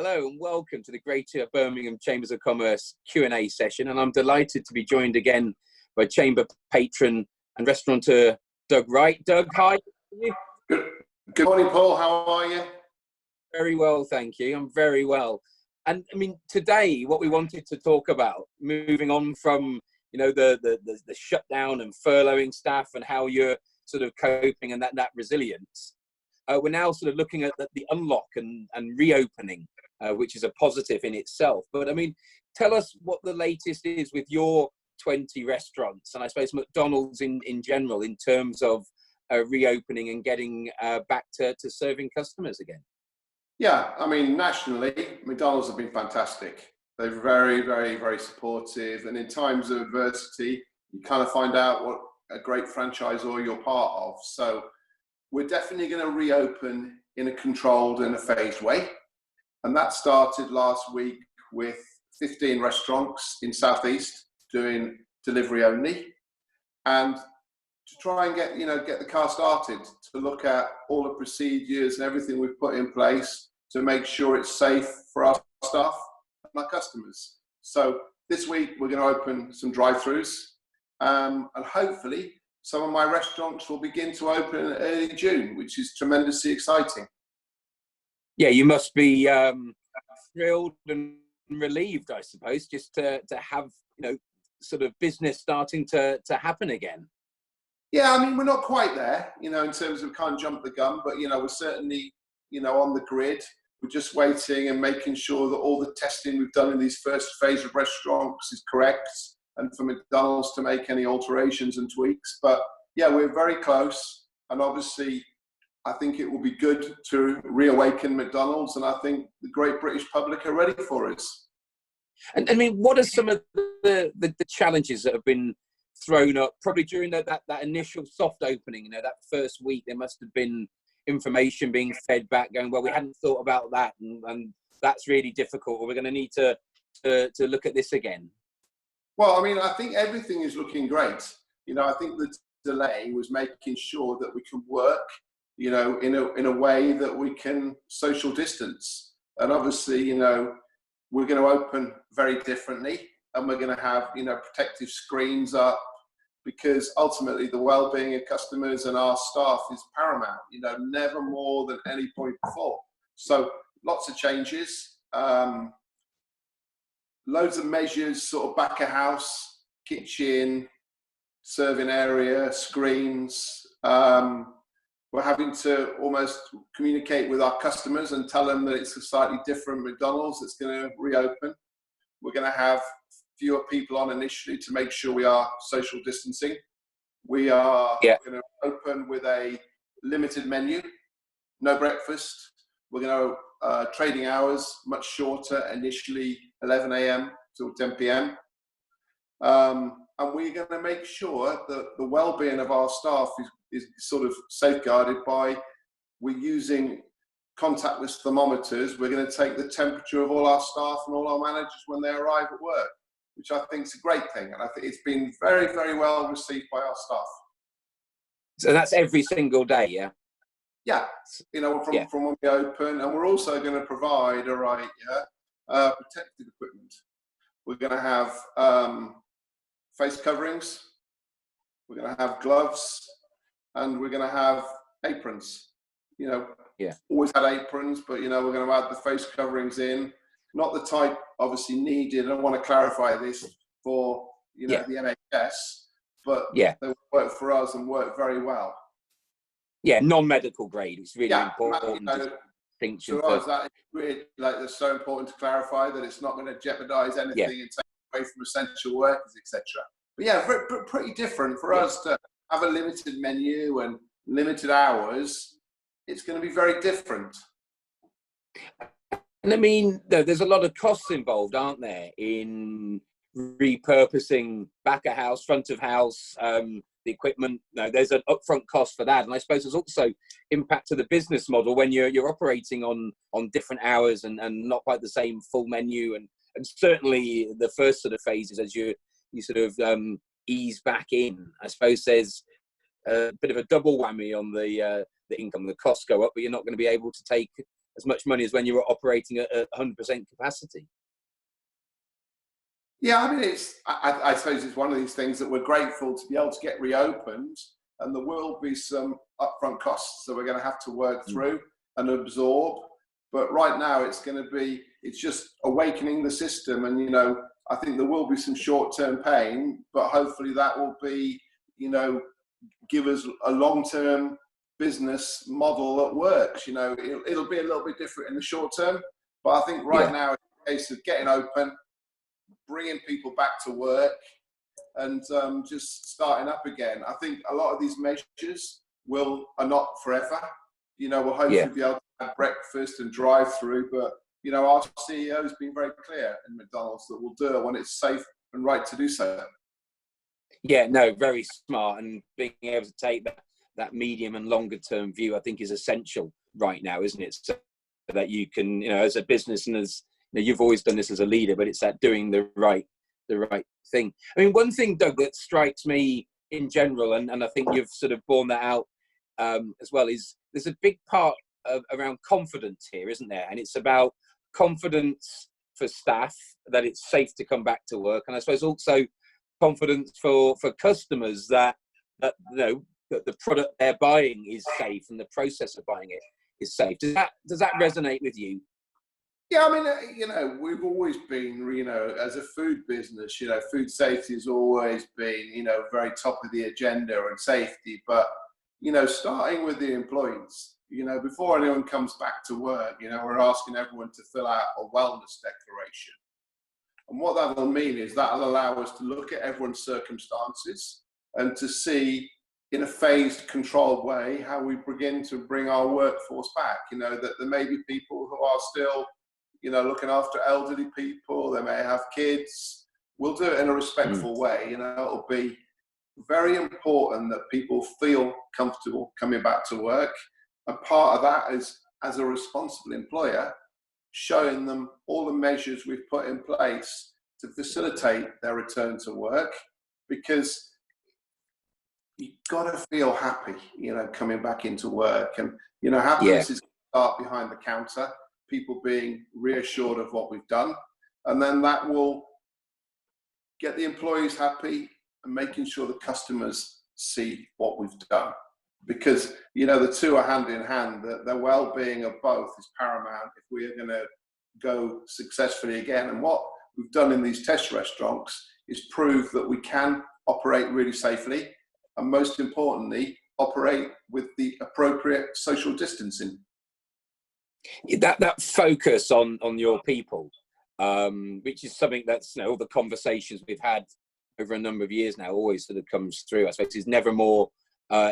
Hello and welcome to the Greater Birmingham Chambers of Commerce Q&A session. And I'm delighted to be joined again by Chamber patron and restaurateur Doug Wright. Doug, hi. Good morning, Paul. How are you? Very well, thank you. I'm very well. And I mean, today, what we wanted to talk about, moving on from, the shutdown and furloughing staff and how you're sort of coping and that resilience. We're now sort of looking at the unlock and reopening, which is a positive in itself. But I mean, tell us what the latest is with your 20 restaurants and I suppose McDonald's in general in terms of reopening and getting back to serving customers again. Yeah, I mean, nationally, McDonald's have been fantastic. They're very, very, very supportive. And in times of adversity, you kind of find out what a great franchisor you're part of. So we're definitely going to reopen in a controlled and a phased way. And that started last week with 15 restaurants in Southeast doing delivery only. And to try and get the car started, to look at all the procedures and everything we've put in place to make sure it's safe for our staff and our customers. So this week we're going to open some drive-throughs and hopefully some of my restaurants will begin to open in early June, which is tremendously exciting. Yeah, you must be thrilled and relieved, I suppose, just to have, sort of business starting to happen again. Yeah, I mean, we're not quite there, in terms of can't jump the gun, but, we're certainly, on the grid. We're just waiting and making sure that all the testing we've done in these first phase of restaurants is correct and for McDonald's to make any alterations and tweaks. But yeah, we're very close. And obviously, I think it will be good to reawaken McDonald's. And I think the great British public are ready for us. And I mean, what are some of the challenges that have been thrown up probably during that initial soft opening? That first week, there must have been information being fed back going, well, we hadn't thought about that. And that's really difficult. Or we're going to need to look at this again. Well, I mean, I think everything is looking great. I think the delay was making sure that we can work, in a way that we can social distance. And obviously, we're going to open very differently and we're going to have, protective screens up because ultimately the well-being of customers and our staff is paramount, never more than any point before. So lots of changes. Loads of measures, sort of back of house, kitchen, serving area, screens. We're having to almost communicate with our customers and tell them that it's a slightly different McDonald's that's going to reopen. We're going to have fewer people on initially to make sure we are social distancing. We are going to open with a limited menu, no breakfast. We're going to trading hours much shorter, initially 11 a.m. till 10 p.m. And we're going to make sure that the well-being of our staff is sort of safeguarded by we're using contactless thermometers. We're going to take the temperature of all our staff and all our managers when they arrive at work, which I think is a great thing. And I think it's been very, very well received by our staff. So that's every single day, yeah? Yeah, from when we open. And we're also going to provide, protective equipment. We're going to have face coverings. We're going to have gloves. And we're going to have aprons. Always had aprons, but, we're going to add the face coverings in. Not the type, obviously, needed. I want to clarify this for, the NHS, but they work for us and work very well. Yeah, non-medical grade. It's really important. To us, that is really, it's so important to clarify that it's not going to jeopardise anything and take away from essential workers, etc. But yeah, pretty different for us to have a limited menu and limited hours. It's going to be very different. And I mean, there's a lot of costs involved, aren't there, in repurposing back of house, front of house, the equipment. There's an upfront cost for that. And I suppose there's also impact to the business model when you're operating on different hours and not quite the same full menu. And certainly the first sort of phases as you sort of ease back in, I suppose there's a bit of a double whammy on the income. The costs go up, but you're not going to be able to take as much money as when you were operating at 100% capacity. Yeah, I mean, I suppose it's one of these things that we're grateful to be able to get reopened, and there will be some upfront costs that we're going to have to work through and absorb. But right now, it's just awakening the system. And, you know, I think there will be some short-term pain, but hopefully that will be, you know, give us a long-term business model that works. You know, it'll be a little bit different in the short term, but I think right now it's a case of getting open, bringing people back to work, and just starting up again. I think a lot of these measures are not forever. You know, we'll hopefully be able to have breakfast and drive-through, but, you know, our CEO has been very clear in McDonald's that we'll do it when it's safe and right to do so. Yeah, no, very smart. And being able to take that medium and longer term view, I think, is essential right now, isn't it? So that you can, you know, as a business, and as you know, you've always done this as a leader, but it's that doing the right thing. I mean, one thing, Doug, that strikes me in general, and I think you've sort of borne that out as well, is there's a big part around confidence here, isn't there? And it's about confidence for staff that it's safe to come back to work, and I suppose also confidence for customers that you know that the product they're buying is safe and the process of buying it is safe. Does that resonate with you? Yeah, I mean, you know, we've always been, you know, as a food business, you know, food safety has always been, you know, very top of the agenda, and safety. But, you know, starting with the employees, you know, before anyone comes back to work, you know, we're asking everyone to fill out a wellness declaration. And what that will mean is that will allow us to look at everyone's circumstances and to see in a phased, controlled way how we begin to bring our workforce back. You know, that there may be people who are still, you know, looking after elderly people, they may have kids. We'll do it in a respectful way. You know, it'll be very important that people feel comfortable coming back to work. And part of that is, as a responsible employer, showing them all the measures we've put in place to facilitate their return to work, because you've got to feel happy, you know, coming back into work. And, you know, happiness is start behind the counter, people being reassured of what we've done. And then that will get the employees happy and making sure the customers see what we've done. Because, you know, the two are hand in hand. The well-being of both is paramount if we are going to go successfully again. And what we've done in these test restaurants is prove that we can operate really safely, and most importantly, operate with the appropriate social distancing. That focus on your people, which is something that's, you know, all the conversations we've had over a number of years now always sort of comes through. I suppose is never more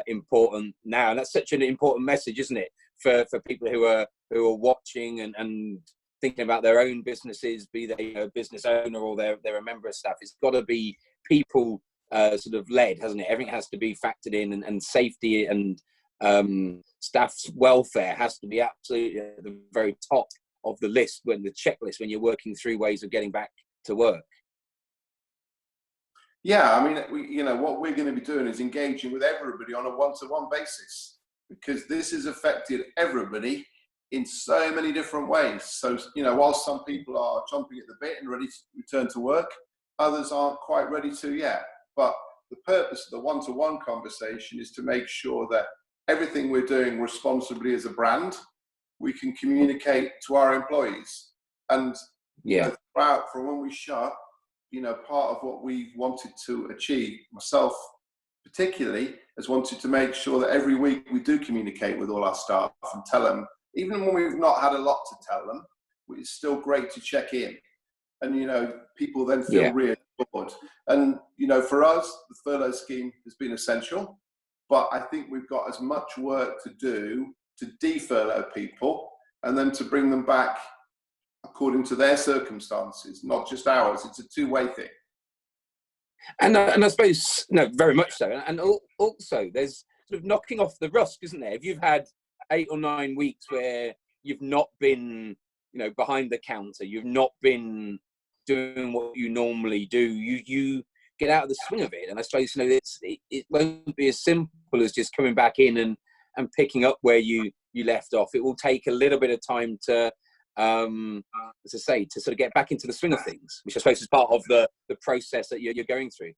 important now, and that's such an important message, isn't it, for people who are watching and thinking about their own businesses, be they a business owner or they're a member of staff. It's got to be people sort of led, hasn't it? Everything has to be factored in, and safety and staff's welfare has to be absolutely at the very top of the list, when the checklist, when you're working through ways of getting back to work. Yeah, I mean, you know, what we're going to be doing is engaging with everybody on a one-to-one basis, because this has affected everybody in so many different ways. So, you know, while some people are chomping at the bit and ready to return to work, others aren't quite ready to yet. But the purpose of the one-to-one conversation is to make sure that everything we're doing responsibly as a brand, we can communicate to our employees. And you know, throughout, from when we shut, you know, part of what we wanted to achieve, myself particularly, has wanted to make sure that every week we do communicate with all our staff and tell them, even when we've not had a lot to tell them, it's still great to check in. And, you know, people then feel reassured. And, you know, for us, the furlough scheme has been essential, but I think we've got as much work to do to defurlough people and then to bring them back according to their circumstances, not just ours. It's a two-way thing. And I suppose, no, very much so. And also, there's sort of knocking off the rust, isn't there? If you've had 8 or 9 weeks where you've not been, you know, behind the counter, you've not been doing what you normally do, you get out of the swing of it. And I suppose, you know, it won't be as simple as just coming back in and picking up where you you left off, it will take a little bit of time to, as I say, to sort of get back into the swing of things, which I suppose is part of the process that you're going through.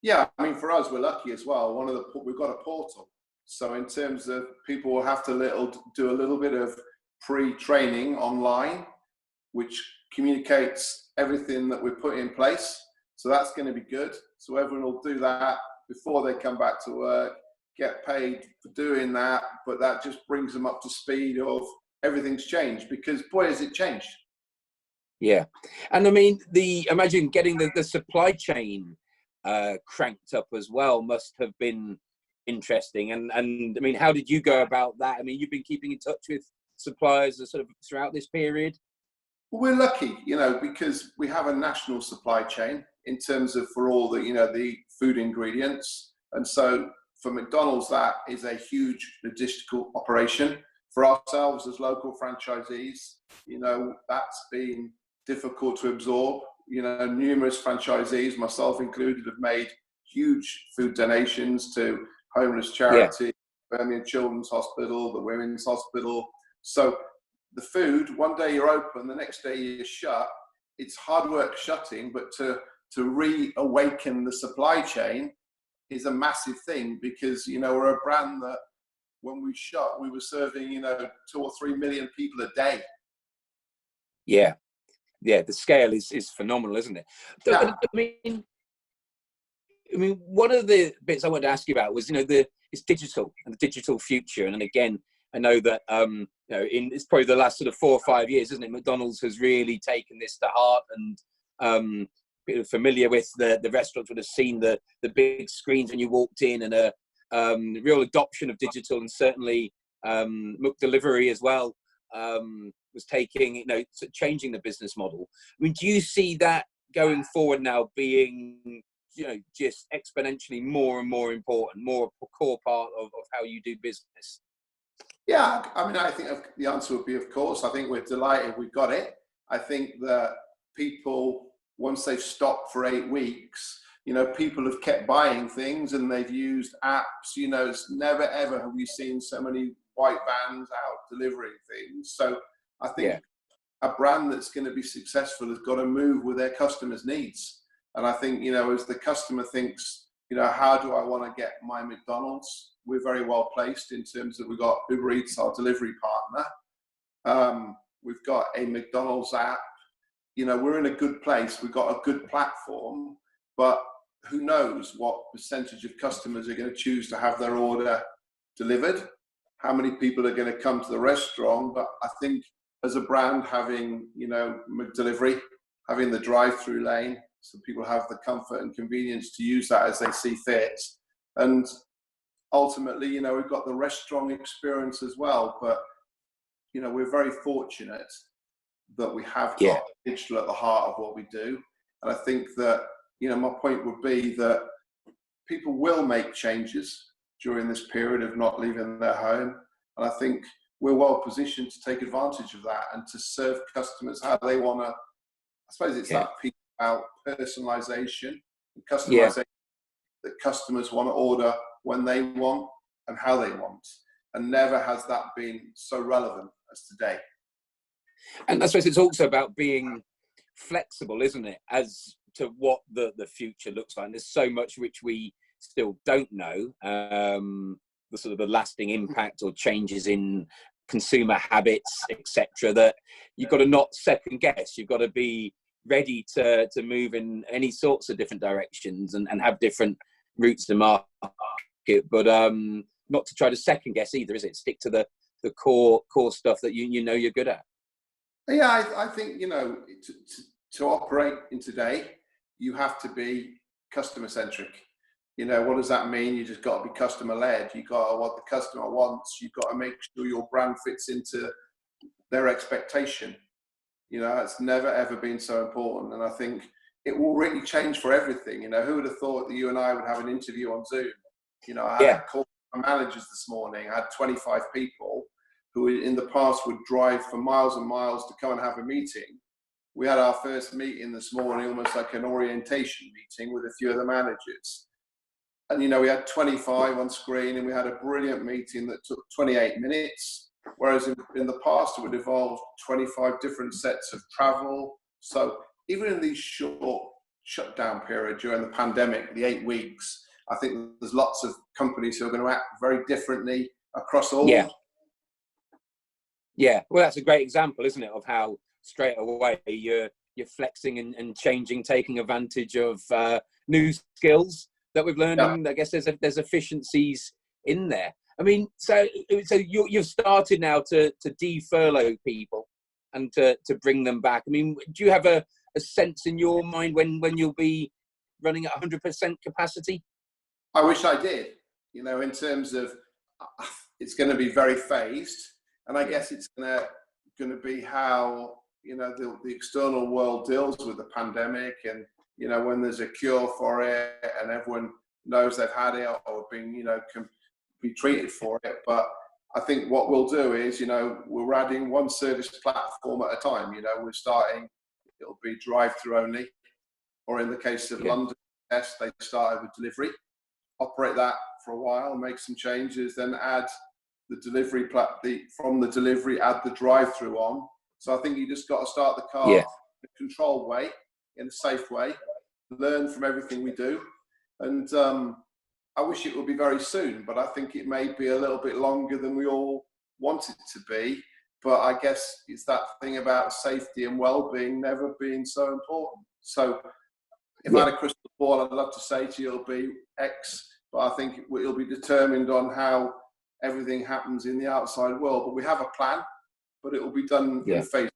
Yeah, I mean, for us, we're lucky as well. We've got a portal. So in terms of people will have to do a little bit of pre-training online, which communicates everything that we're putting in place. So that's going to be good. So everyone will do that before they come back to work, get paid for doing that. But that just brings them up to speed of everything's changed, because boy, has it changed. Yeah. And I mean, imagine getting the supply chain cranked up as well must have been interesting. And I mean, how did you go about that? I mean, you've been keeping in touch with suppliers sort of throughout this period? We're lucky, because we have a national supply chain in terms of for all the food ingredients. And so for McDonald's, that is a huge logistical operation. For ourselves as local franchisees, that's been difficult to absorb. Numerous franchisees, myself included, have made huge food donations to homeless charity, Birmingham Children's Hospital, the Women's Hospital. So the food, one day you're open, the next day you're shut. It's hard work shutting, but to reawaken the supply chain is a massive thing, because we're a brand that when we shut, we were serving 2 or 3 million people a day. Yeah, the scale is phenomenal, isn't it? Yeah. I mean, one of the bits I wanted to ask you about was it's digital and the digital future. And again, I know that it's probably the last sort of 4 or 5 years, isn't it? McDonald's has really taken this to heart, and familiar with the restaurants would have seen the big screens when you walked in, and a real adoption of digital, and certainly McDelivery as well was taking, changing the business model. I mean, do you see that going forward now being, just exponentially more and more important, more a core part of how you do business? Yeah, I mean, I think the answer would be, of course. I think we're delighted we got it. I think that people, once they've stopped for 8 weeks, people have kept buying things and they've used apps. It's never, ever have we seen so many white vans out delivering things. So I think a brand that's going to be successful has got to move with their customers' needs. And I think, as the customer thinks, how do I want to get my McDonald's? We're very well placed in terms of we've got Uber Eats, our delivery partner. We've got a McDonald's app. We're in a good place. We've got a good platform, but who knows what percentage of customers are going to choose to have their order delivered? How many people are going to come to the restaurant? But I think as a brand, having, McDelivery, having the drive-through lane, so people have the comfort and convenience to use that as they see fit. And ultimately, we've got the restaurant experience as well. But, we're very fortunate that we have got digital at the heart of what we do. And I think that, my point would be that people will make changes during this period of not leaving their home. And I think we're well positioned to take advantage of that and to serve customers how they want to. I suppose it's that piece about personalization and customization, that customers want to order when they want and how they want. And never has that been so relevant as today. And I suppose it's also about being flexible, isn't it, as to what the future looks like. And there's so much which we still don't know, the sort of the lasting impact or changes in consumer habits, etc., that you've got to not second guess. You've got to be ready to move in any sorts of different directions and have different routes to market, but not to try to second guess either, is it? Stick to the core stuff that you're good at. Yeah, I think, to operate in today, you have to be customer centric. What does that mean? You just got to be customer led. You got what the customer wants. You've got to make sure your brand fits into their expectation. It's never ever been so important. And I think it will really change for everything. Who would have thought that you and I would have an interview on Zoom? I had a call from my managers this morning. I had 25 people who in the past would drive for miles and miles to come and have a meeting. We had our first meeting this morning, almost like an orientation meeting with a few of the managers. And, we had 25 on screen, and we had a brilliant meeting that took 28 minutes. Whereas in the past, it would involve 25 different sets of travel. So even in these short shutdown period during the pandemic, the 8 weeks, I think there's lots of companies who are going to act very differently across all. Yeah. Well, that's a great example, isn't it, of how straight away you're flexing and changing, taking advantage of new skills that we've learned. And I guess there's efficiencies in there. I mean, so you've started now to defurlough people and to bring them back. I mean, do you have a sense in your mind when you'll be running at 100% capacity? I wish I did, in terms of it's going to be very phased. And I guess it's going to be how, the external world deals with the pandemic, and, when there's a cure for it and everyone knows they've had it or been, can be treated for it. But I think what we'll do is, we're adding one service platform at a time. We're starting, it'll be drive-through only, or in the case of London, yes, they started with delivery, operate that for a while, make some changes, then add the delivery from the delivery, add the drive-through on. So I think you just got to start the car in a controlled way, in a safe way, learn from everything we do. And I wish it would be very soon, but I think it may be a little bit longer than we all want it to be. But I guess it's that thing about safety and well-being never being so important. So if I had a crystal ball, I'd love to say to you it'll be X, but I think it'll be determined on how everything happens in the outside world. But we have a plan, but it will be done in phase.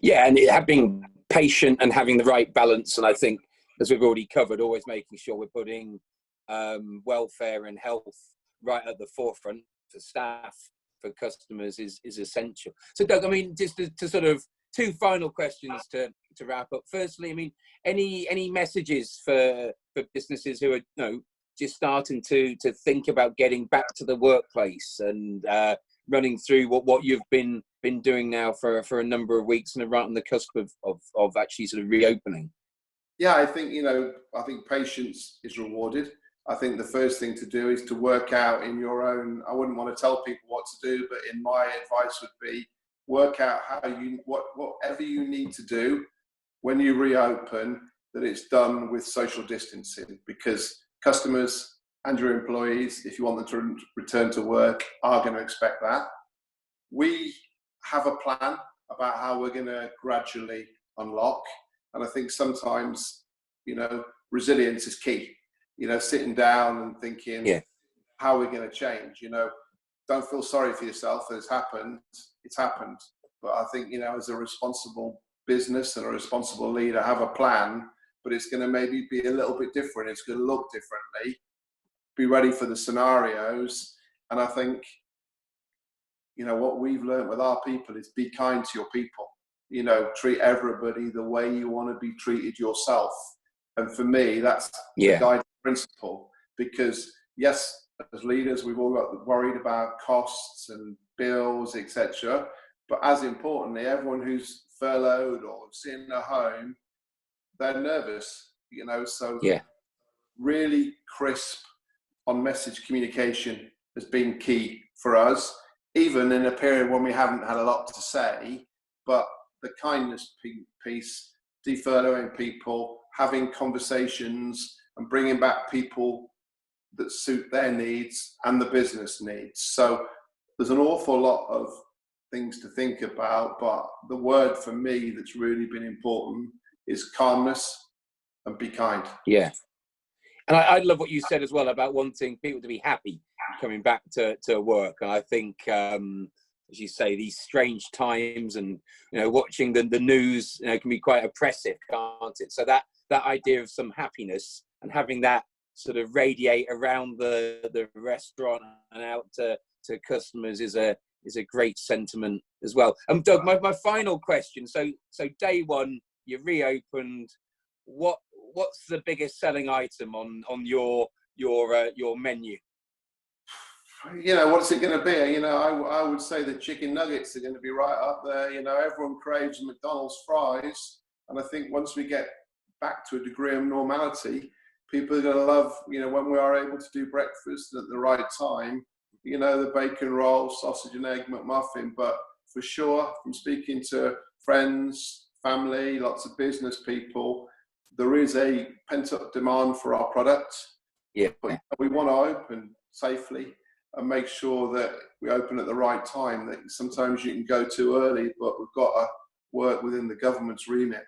Yeah, and having patient and having the right balance. And I think, as we've already covered, always making sure we're putting welfare and health right at the forefront for staff, for customers is essential. So, Doug, I mean, just to sort of two final questions to wrap up. Firstly, I mean, any messages for businesses who are just starting to think about getting back to the workplace and running through what you've been doing now for a number of weeks and are right on the cusp of actually sort of reopening? Yeah, I think patience is rewarded. I think the first thing to do is to work out in your own. I wouldn't want to tell people what to do, but in my advice would be work out how whatever you need to do when you reopen, that it's done with social distancing, because customers and your employees, if you want them to return to work, are going to expect that. We have a plan about how we're going to gradually unlock. And I think sometimes, resilience is key. Sitting down and thinking, how are we going to change? Don't feel sorry for yourself. It's happened. It's happened. But I think, as a responsible business and a responsible leader, have a plan, but it's going to maybe be a little bit different. It's going to look differently. Be ready for the scenarios. And I think, what we've learned with our people is be kind to your people. Treat everybody the way you want to be treated yourself. And for me, that's the guiding principle, because yes, as leaders, we've all got worried about costs and bills, etc. But as importantly, everyone who's furloughed or sitting at home, they're nervous, so really crisp on message communication has been key for us, even in a period when we haven't had a lot to say. But the kindness piece, defurloughing people, having conversations and bringing back people that suit their needs and the business needs. So there's an awful lot of things to think about, but the word for me that's really been important is calmness and be kind. Yeah. And I love what you said as well about wanting people to be happy coming back to work. And I think, as you say, these strange times and, watching the news, can be quite oppressive, can't it? So that idea of some happiness and having that sort of radiate around the restaurant and out to customers is a great sentiment as well. Doug, my final question. So day one, you reopened. What's the biggest selling item on your menu? What's it going to be? I would say the chicken nuggets are going to be right up there. Everyone craves McDonald's fries. And I think once we get back to a degree of normality, people are going to love, when we are able to do breakfast at the right time, you know, the bacon roll, sausage and egg McMuffin, but for sure, from speaking to friends, family, lots of business people, there is a pent-up demand for our product. Yeah. But we want to open safely and make sure that we open at the right time. That sometimes you can go too early, but we've got to work within the government's remit.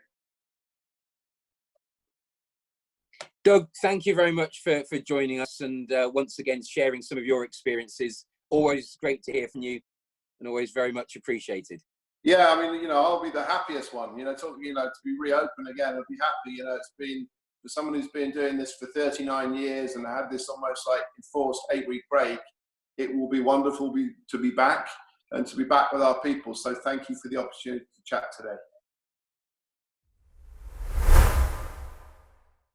Doug, thank you very much for joining us and once again sharing some of your experiences. Always great to hear from you and always very much appreciated. Yeah, I mean, you know, I'll be the happiest one, you know, to be reopened again. I'll be happy, you know. It's been, for someone who's been doing this for 39 years and had this almost like enforced 8-week break, it will be wonderful to be back and to be back with our people. So thank you for the opportunity to chat today.